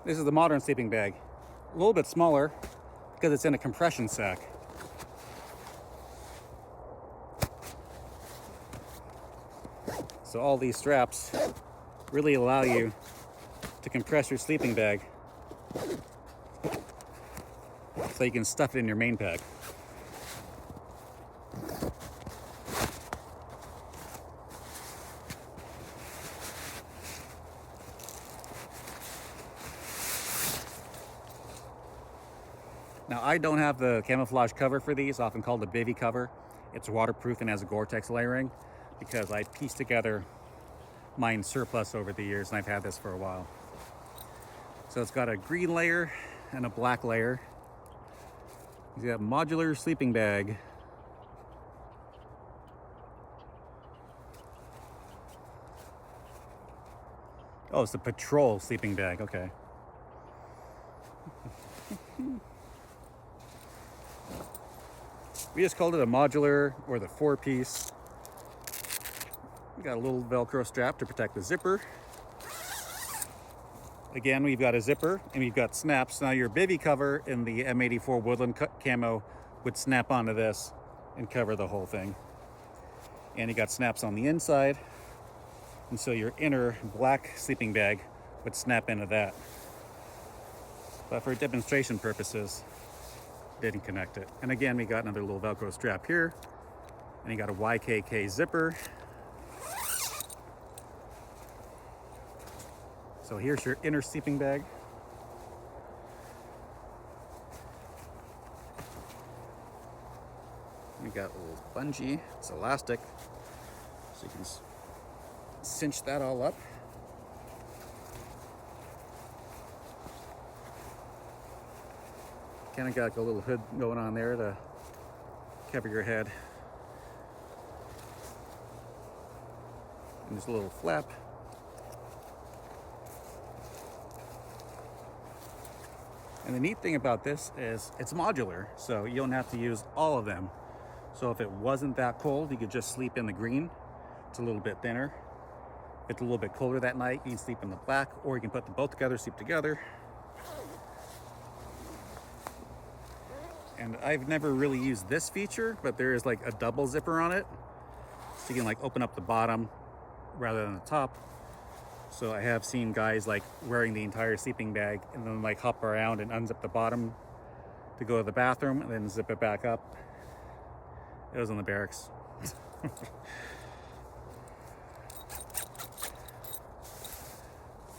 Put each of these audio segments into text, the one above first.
This is the modern sleeping bag. A little bit smaller because it's in a compression sack. So all these straps really allow you to compress your sleeping bag so you can stuff it in your main bag. Now, I don't have the camouflage cover for these, often called the bivy cover. It's waterproof and has a Gore-Tex layering because I pieced together mine surplus over the years, and I've had this for a while. So it's got a green layer and a black layer. You got modular sleeping bag. Oh, it's the patrol sleeping bag, okay. We just called it a modular or the 4-piece. We got a little Velcro strap to protect the zipper. Again, we've got a zipper and we've got snaps. Now your bivy cover in the M84 Woodland camo would snap onto this and cover the whole thing. And you got snaps on the inside. And so your inner black sleeping bag would snap into that. But for demonstration purposes, didn't connect it. And again, we got another little Velcro strap here. And you got a YKK zipper. So here's your inner sleeping bag. You got a little bungee, it's elastic, so you can cinch that all up. Kind of got like a little hood going on there to cover your head. And there's a little flap. And the neat thing about this is it's modular, so you don't have to use all of them. So if it wasn't that cold, you could just sleep in the green. It's a little bit thinner. If it's a little bit colder that night, you can sleep in the black, or you can put them both together, sleep together. And I've never really used this feature, but there is like a double zipper on it. So you can like open up the bottom rather than the top. So I have seen guys like wearing the entire sleeping bag and then like hop around and unzip the bottom to go to the bathroom and then zip it back up. It was in the barracks.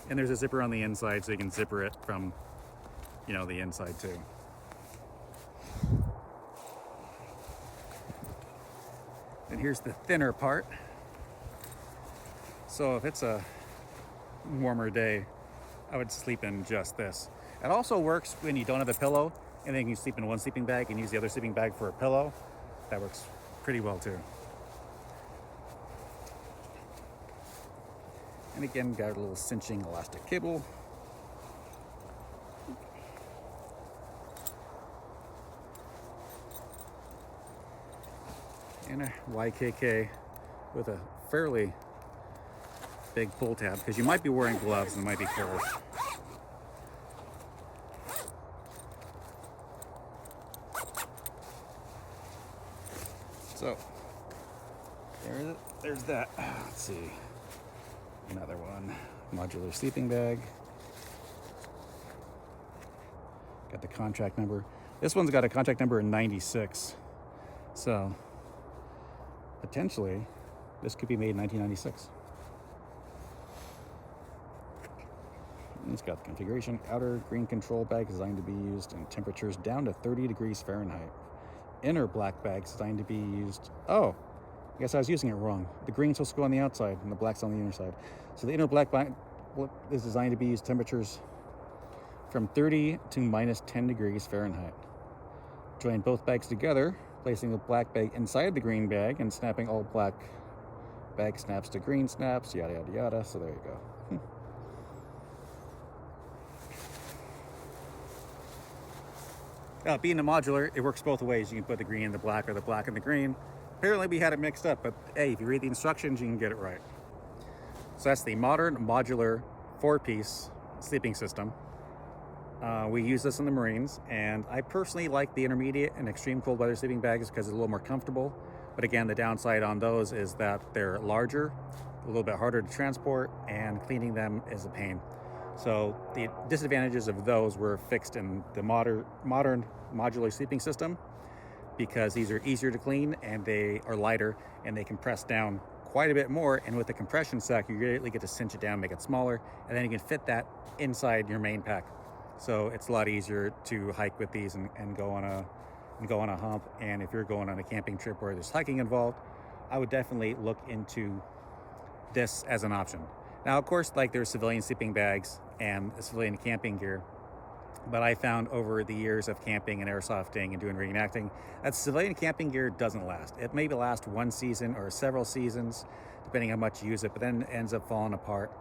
And there's a zipper on the inside so you can zipper it from, you know, the inside too. And here's the thinner part. So if it's a warmer day, I would sleep in just this. It also works when you don't have a pillow and then you can sleep in one sleeping bag and use the other sleeping bag for a pillow. That works pretty well too. And again, got a little cinching elastic cable. And a YKK with a fairly big pull tab, because you might be wearing gloves and it might be cold. So there's that. Let's see, another one, modular sleeping bag. Got the contract number. This one's got a contract number in 96, so potentially this could be made in 1996. It's got the configuration. Outer green control bag designed to be used in temperatures down to 30 degrees Fahrenheit. Inner black bag designed to be used... Oh, I guess I was using it wrong. The green's supposed to go on the outside and the black's on the inner side. So the inner black bag is designed to be used temperatures from 30 to minus 10 degrees Fahrenheit. Join both bags together, placing the black bag inside the green bag and snapping all black bag snaps to green snaps, yada, yada, yada. So there you go. Being a modular, it works both ways. You can put the green in the black or the black in the green. Apparently we had it mixed up, but hey, if you read the instructions, you can get it right. So that's the modern modular 4-piece sleeping system. We use this in the Marines, and I personally like the intermediate and extreme cold weather sleeping bags because it's a little more comfortable. But again, the downside on those is that they're larger, a little bit harder to transport, and cleaning them is a pain. So the disadvantages of those were fixed in the modern modular sleeping system, because these are easier to clean and they are lighter and they compress down quite a bit more. And with the compression sack, you really get to cinch it down, make it smaller, and then you can fit that inside your main pack. So it's a lot easier to hike with these and go on a hump. And if you're going on a camping trip where there's hiking involved, I would definitely look into this as an option. Now, of course, like there's civilian sleeping bags and civilian camping gear, but I found over the years of camping and airsofting and doing reenacting that civilian camping gear doesn't last. It maybe lasts one season or several seasons, depending how much you use it, but then it ends up falling apart.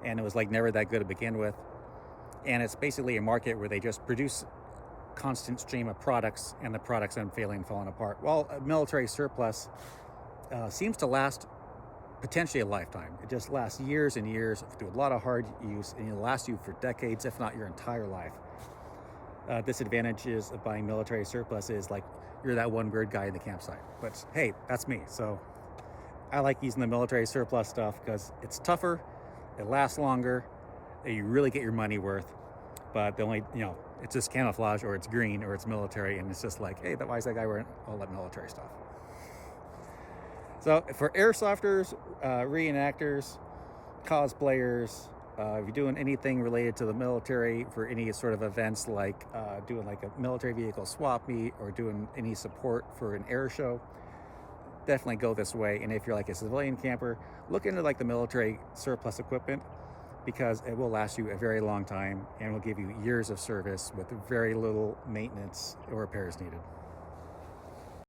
And it was like never that good to begin with. And it's basically a market where they just produce constant stream of products, and the products end failing and falling apart. Well, a military surplus seems to last potentially a lifetime. It just lasts years and years through a lot of hard use, and it'll last you for decades, if not your entire life. Disadvantages of buying military surplus is like you're that one weird guy in the campsite. But hey, that's me. So I like using the military surplus stuff because it's tougher, it lasts longer, and you really get your money worth. But the only, it's just camouflage, or it's green, or it's military, and it's just like, hey, why is that guy wearing all that military stuff? So for airsofters, reenactors, cosplayers, if you're doing anything related to the military for any sort of events like doing like a military vehicle swap meet or doing any support for an air show, definitely go this way. And if you're like a civilian camper, look into like the military surplus equipment, because it will last you a very long time and will give you years of service with very little maintenance or repairs needed.